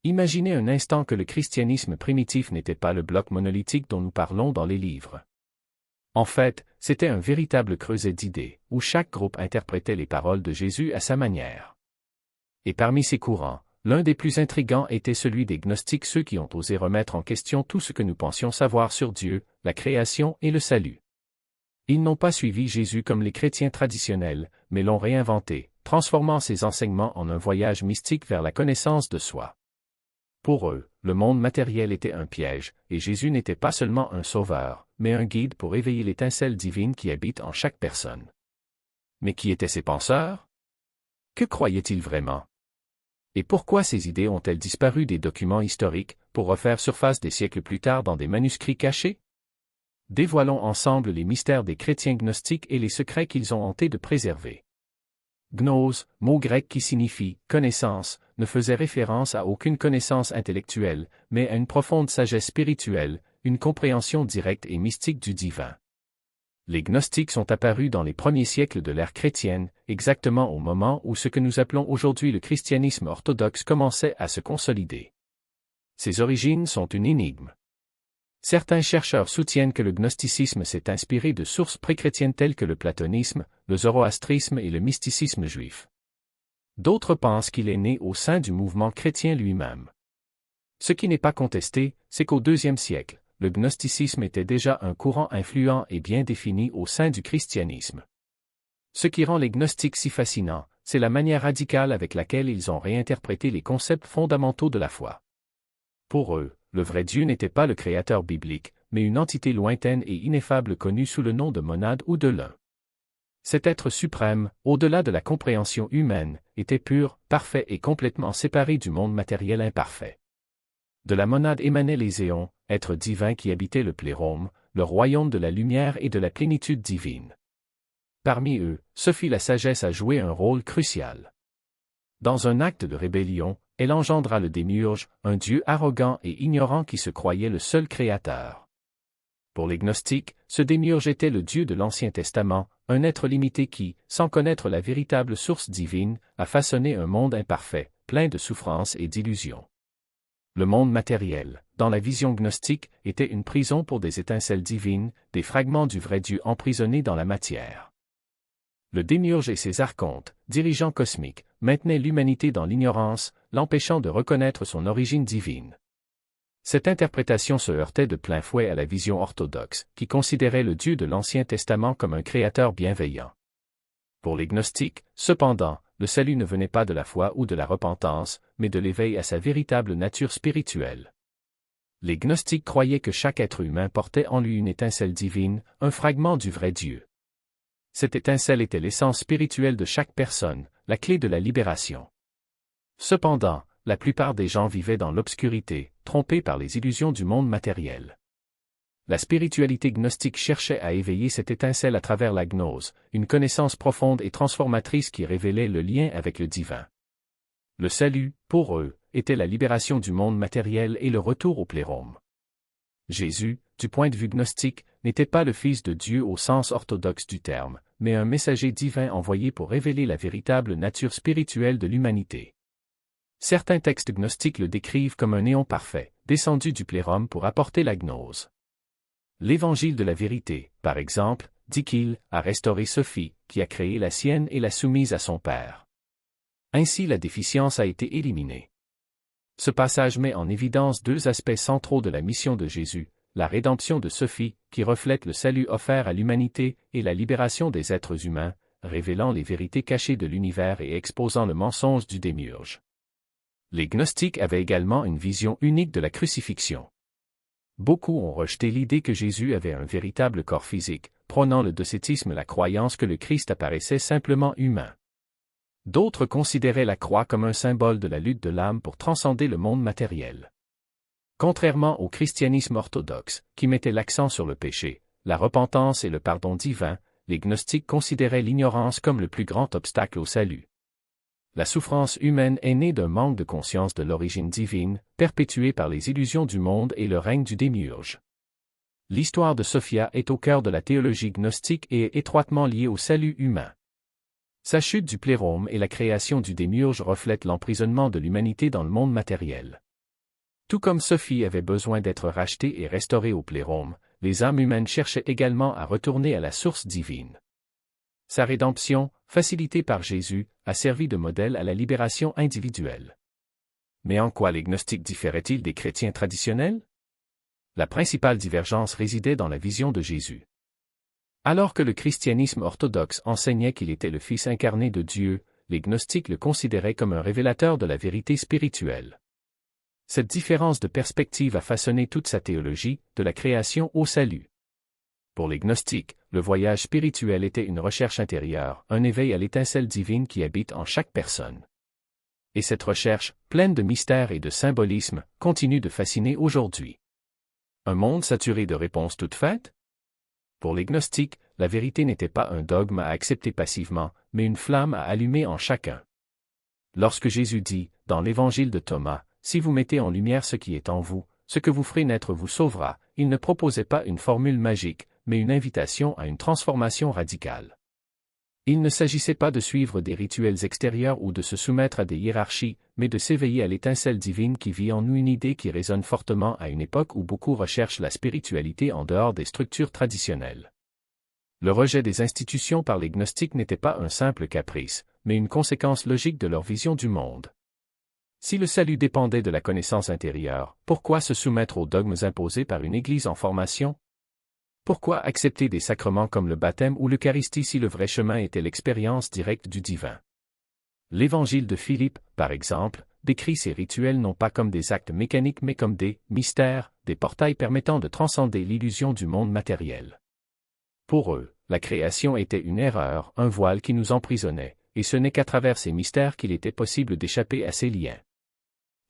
Imaginez un instant que le christianisme primitif n'était pas le bloc monolithique dont nous parlons dans les livres. En fait, c'était un véritable creuset d'idées, où chaque groupe interprétait les paroles de Jésus à sa manière. Et parmi ces courants, l'un des plus intrigants était celui des gnostiques, ceux qui ont osé remettre en question tout ce que nous pensions savoir sur Dieu, la création et le salut. Ils n'ont pas suivi Jésus comme les chrétiens traditionnels, mais l'ont réinventé, transformant ses enseignements en un voyage mystique vers la connaissance de soi. Pour eux, le monde matériel était un piège, et Jésus n'était pas seulement un sauveur, mais un guide pour éveiller l'étincelle divine qui habite en chaque personne. Mais qui étaient ces penseurs? Que croyaient-ils vraiment? Et pourquoi ces idées ont-elles disparu des documents historiques, pour refaire surface des siècles plus tard dans des manuscrits cachés? Dévoilons ensemble les mystères des chrétiens gnostiques et les secrets qu'ils ont tenté de préserver. Gnose, mot grec qui signifie « connaissance », ne faisait référence à aucune connaissance intellectuelle, mais à une profonde sagesse spirituelle, une compréhension directe et mystique du divin. Les gnostiques sont apparus dans les premiers siècles de l'ère chrétienne, exactement au moment où ce que nous appelons aujourd'hui le christianisme orthodoxe commençait à se consolider. Ses origines sont une énigme. Certains chercheurs soutiennent que le gnosticisme s'est inspiré de sources pré-chrétiennes telles que le platonisme, le zoroastrisme et le mysticisme juif. D'autres pensent qu'il est né au sein du mouvement chrétien lui-même. Ce qui n'est pas contesté, c'est qu'au IIe siècle, le gnosticisme était déjà un courant influent et bien défini au sein du christianisme. Ce qui rend les gnostiques si fascinants, c'est la manière radicale avec laquelle ils ont réinterprété les concepts fondamentaux de la foi. Pour eux, le vrai Dieu n'était pas le créateur biblique, mais une entité lointaine et ineffable connue sous le nom de monade ou de l'un. Cet être suprême, au-delà de la compréhension humaine, était pur, parfait et complètement séparé du monde matériel imparfait. De la monade émanaient les éons, êtres divins qui habitaient le plérôme, le royaume de la lumière et de la plénitude divine. Parmi eux, Sophie la sagesse a joué un rôle crucial. Dans un acte de rébellion, elle engendra le démiurge, un dieu arrogant et ignorant qui se croyait le seul créateur. Pour les gnostiques, ce démiurge était le Dieu de l'Ancien Testament, un être limité qui, sans connaître la véritable source divine, a façonné un monde imparfait, plein de souffrances et d'illusions. Le monde matériel, dans la vision gnostique, était une prison pour des étincelles divines, des fragments du vrai Dieu emprisonnés dans la matière. Le démiurge et ses archontes, dirigeants cosmiques, maintenaient l'humanité dans l'ignorance, l'empêchant de reconnaître son origine divine. Cette interprétation se heurtait de plein fouet à la vision orthodoxe, qui considérait le Dieu de l'Ancien Testament comme un créateur bienveillant. Pour les gnostiques, cependant, le salut ne venait pas de la foi ou de la repentance, mais de l'éveil à sa véritable nature spirituelle. Les gnostiques croyaient que chaque être humain portait en lui une étincelle divine, un fragment du vrai Dieu. Cette étincelle était l'essence spirituelle de chaque personne, la clé de la libération. Cependant, la plupart des gens vivaient dans l'obscurité, trompés par les illusions du monde matériel. La spiritualité gnostique cherchait à éveiller cette étincelle à travers la gnose, une connaissance profonde et transformatrice qui révélait le lien avec le divin. Le salut, pour eux, était la libération du monde matériel et le retour au plérôme. Jésus, du point de vue gnostique, n'était pas le Fils de Dieu au sens orthodoxe du terme, mais un messager divin envoyé pour révéler la véritable nature spirituelle de l'humanité. Certains textes gnostiques le décrivent comme un néon parfait, descendu du plérôme pour apporter la gnose. L'Évangile de la vérité, par exemple, dit qu'il a restauré Sophie, qui a créé la sienne et l'a soumise à son Père. Ainsi la déficience a été éliminée. Ce passage met en évidence deux aspects centraux de la mission de Jésus, la rédemption de Sophie, qui reflète le salut offert à l'humanité, et la libération des êtres humains, révélant les vérités cachées de l'univers et exposant le mensonge du démiurge. Les gnostiques avaient également une vision unique de la crucifixion. Beaucoup ont rejeté l'idée que Jésus avait un véritable corps physique, prônant le docétisme, la croyance que le Christ apparaissait simplement humain. D'autres considéraient la croix comme un symbole de la lutte de l'âme pour transcender le monde matériel. Contrairement au christianisme orthodoxe, qui mettait l'accent sur le péché, la repentance et le pardon divin, les gnostiques considéraient l'ignorance comme le plus grand obstacle au salut. La souffrance humaine est née d'un manque de conscience de l'origine divine, perpétuée par les illusions du monde et le règne du démiurge. L'histoire de Sophia est au cœur de la théologie gnostique et est étroitement liée au salut humain. Sa chute du plérôme et la création du démiurge reflètent l'emprisonnement de l'humanité dans le monde matériel. Tout comme Sophie avait besoin d'être rachetée et restaurée au plérôme, les âmes humaines cherchaient également à retourner à la source divine. Sa rédemption, facilitée par Jésus, a servi de modèle à la libération individuelle. Mais en quoi les gnostiques différaient-ils des chrétiens traditionnels? La principale divergence résidait dans la vision de Jésus. Alors que le christianisme orthodoxe enseignait qu'il était le Fils incarné de Dieu, les gnostiques le considéraient comme un révélateur de la vérité spirituelle. Cette différence de perspective a façonné toute sa théologie, de la création au salut. Pour les gnostiques, le voyage spirituel était une recherche intérieure, un éveil à l'étincelle divine qui habite en chaque personne. Et cette recherche, pleine de mystères et de symbolisme, continue de fasciner aujourd'hui. Un monde saturé de réponses toutes faites? Pour les gnostiques, la vérité n'était pas un dogme à accepter passivement, mais une flamme à allumer en chacun. Lorsque Jésus dit, dans l'évangile de Thomas, « Si vous mettez en lumière ce qui est en vous, ce que vous ferez naître vous sauvera », il ne proposait pas une formule magique, mais une invitation à une transformation radicale. Il ne s'agissait pas de suivre des rituels extérieurs ou de se soumettre à des hiérarchies, mais de s'éveiller à l'étincelle divine qui vit en nous, une idée qui résonne fortement à une époque où beaucoup recherchent la spiritualité en dehors des structures traditionnelles. Le rejet des institutions par les gnostiques n'était pas un simple caprice, mais une conséquence logique de leur vision du monde. Si le salut dépendait de la connaissance intérieure, pourquoi se soumettre aux dogmes imposés par une Église en formation? Pourquoi accepter des sacrements comme le baptême ou l'Eucharistie si le vrai chemin était l'expérience directe du divin? L'Évangile de Philippe, par exemple, décrit ces rituels non pas comme des actes mécaniques mais comme des mystères, des portails permettant de transcender l'illusion du monde matériel. Pour eux, la création était une erreur, un voile qui nous emprisonnait, et ce n'est qu'à travers ces mystères qu'il était possible d'échapper à ces liens.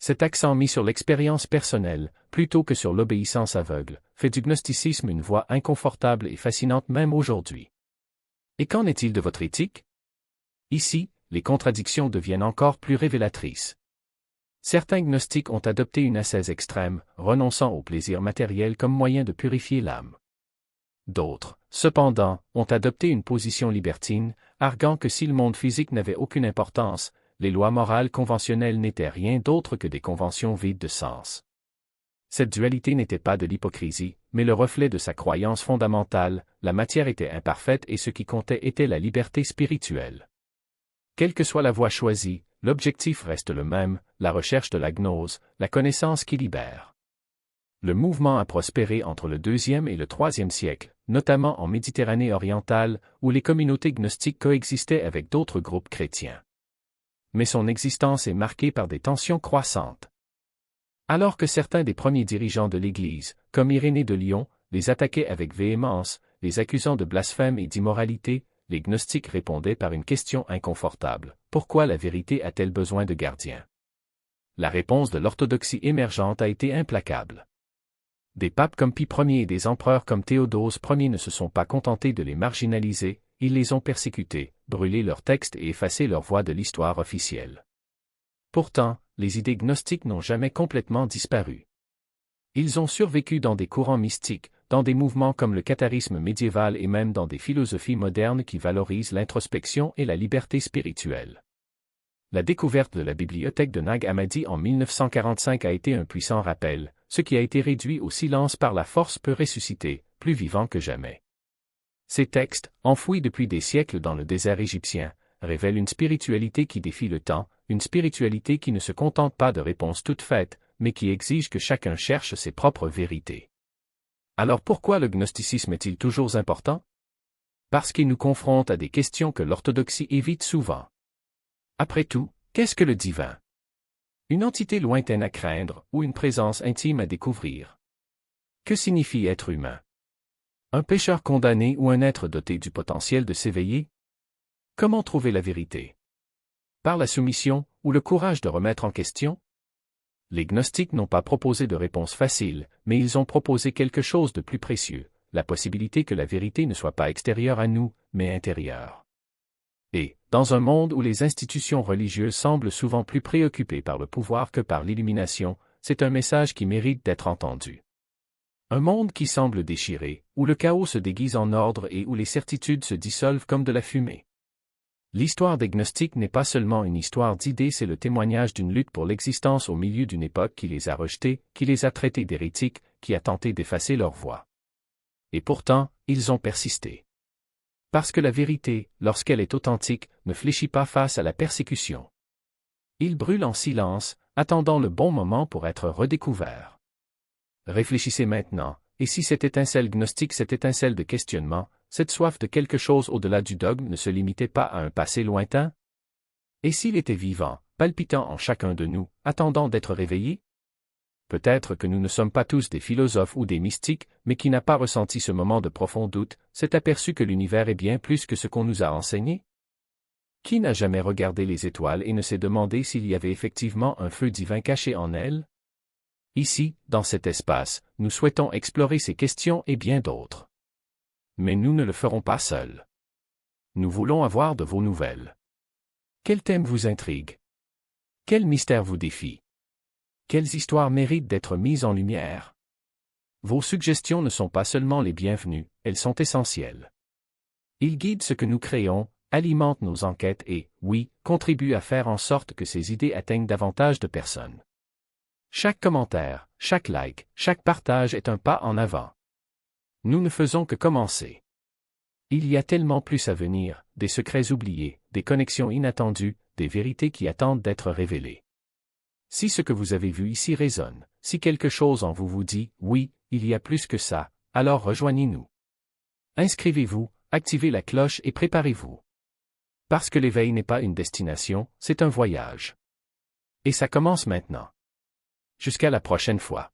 Cet accent mis sur l'expérience personnelle, plutôt que sur l'obéissance aveugle, fait du gnosticisme une voie inconfortable et fascinante même aujourd'hui. Et qu'en est-il de votre éthique? Ici, les contradictions deviennent encore plus révélatrices. Certains gnostiques ont adopté une ascèse extrême, renonçant au plaisir matériel comme moyen de purifier l'âme. D'autres, cependant, ont adopté une position libertine, arguant que si le monde physique n'avait aucune importance, les lois morales conventionnelles n'étaient rien d'autre que des conventions vides de sens. Cette dualité n'était pas de l'hypocrisie, mais le reflet de sa croyance fondamentale, la matière était imparfaite et ce qui comptait était la liberté spirituelle. Quelle que soit la voie choisie, l'objectif reste le même, la recherche de la gnose, la connaissance qui libère. Le mouvement a prospéré entre le IIe et le IIIe siècle, notamment en Méditerranée orientale, où les communautés gnostiques coexistaient avec d'autres groupes chrétiens. Mais son existence est marquée par des tensions croissantes. Alors que certains des premiers dirigeants de l'Église, comme Irénée de Lyon, les attaquaient avec véhémence, les accusant de blasphème et d'immoralité, les gnostiques répondaient par une question inconfortable. Pourquoi la vérité a-t-elle besoin de gardiens? La réponse de l'orthodoxie émergente a été implacable. Des papes comme Pie Ier et des empereurs comme Théodose Ier ne se sont pas contentés de les marginaliser, ils les ont persécutés, brûlé leurs textes et effacé leur voix de l'histoire officielle. Pourtant, les idées gnostiques n'ont jamais complètement disparu. Ils ont survécu dans des courants mystiques, dans des mouvements comme le catharisme médiéval et même dans des philosophies modernes qui valorisent l'introspection et la liberté spirituelle. La découverte de la bibliothèque de Nag Hammadi en 1945 a été un puissant rappel, ce qui a été réduit au silence par la force peut ressusciter, plus vivant que jamais. Ces textes, enfouis depuis des siècles dans le désert égyptien, révèlent une spiritualité qui défie le temps, une spiritualité qui ne se contente pas de réponses toutes faites, mais qui exige que chacun cherche ses propres vérités. Alors pourquoi le gnosticisme est-il toujours important? Parce qu'il nous confronte à des questions que l'orthodoxie évite souvent. Après tout, qu'est-ce que le divin? Une entité lointaine à craindre ou une présence intime à découvrir? Que signifie être humain? Un pécheur condamné ou un être doté du potentiel de s'éveiller? Comment trouver la vérité? Par la soumission ou le courage de remettre en question? Les gnostiques n'ont pas proposé de réponse facile, mais ils ont proposé quelque chose de plus précieux, la possibilité que la vérité ne soit pas extérieure à nous, mais intérieure. Et, dans un monde où les institutions religieuses semblent souvent plus préoccupées par le pouvoir que par l'illumination, c'est un message qui mérite d'être entendu. Un monde qui semble déchiré, où le chaos se déguise en ordre et où les certitudes se dissolvent comme de la fumée. L'histoire des gnostiques n'est pas seulement une histoire d'idées, c'est le témoignage d'une lutte pour l'existence au milieu d'une époque qui les a rejetés, qui les a traités d'hérétiques, qui a tenté d'effacer leur voix. Et pourtant, ils ont persisté. Parce que la vérité, lorsqu'elle est authentique, ne fléchit pas face à la persécution. Ils brûlent en silence, attendant le bon moment pour être redécouverts. Réfléchissez maintenant, et si cette étincelle gnostique, cette étincelle de questionnement, cette soif de quelque chose au-delà du dogme ne se limitait pas à un passé lointain? Et s'il était vivant, palpitant en chacun de nous, attendant d'être réveillé? Peut-être que nous ne sommes pas tous des philosophes ou des mystiques, mais qui n'a pas ressenti ce moment de profond doute, s'est aperçu que l'univers est bien plus que ce qu'on nous a enseigné? Qui n'a jamais regardé les étoiles et ne s'est demandé s'il y avait effectivement un feu divin caché en elles? Ici, dans cet espace, nous souhaitons explorer ces questions et bien d'autres. Mais nous ne le ferons pas seuls. Nous voulons avoir de vos nouvelles. Quel thème vous intrigue? Quel mystère vous défie? Quelles histoires méritent d'être mises en lumière? Vos suggestions ne sont pas seulement les bienvenues, elles sont essentielles. Ils guident ce que nous créons, alimentent nos enquêtes et, oui, contribuent à faire en sorte que ces idées atteignent davantage de personnes. Chaque commentaire, chaque like, chaque partage est un pas en avant. Nous ne faisons que commencer. Il y a tellement plus à venir, des secrets oubliés, des connexions inattendues, des vérités qui attendent d'être révélées. Si ce que vous avez vu ici résonne, si quelque chose en vous dit « oui, il y a plus que ça », alors rejoignez-nous. Inscrivez-vous, activez la cloche et préparez-vous. Parce que l'éveil n'est pas une destination, c'est un voyage. Et ça commence maintenant. Jusqu'à la prochaine fois.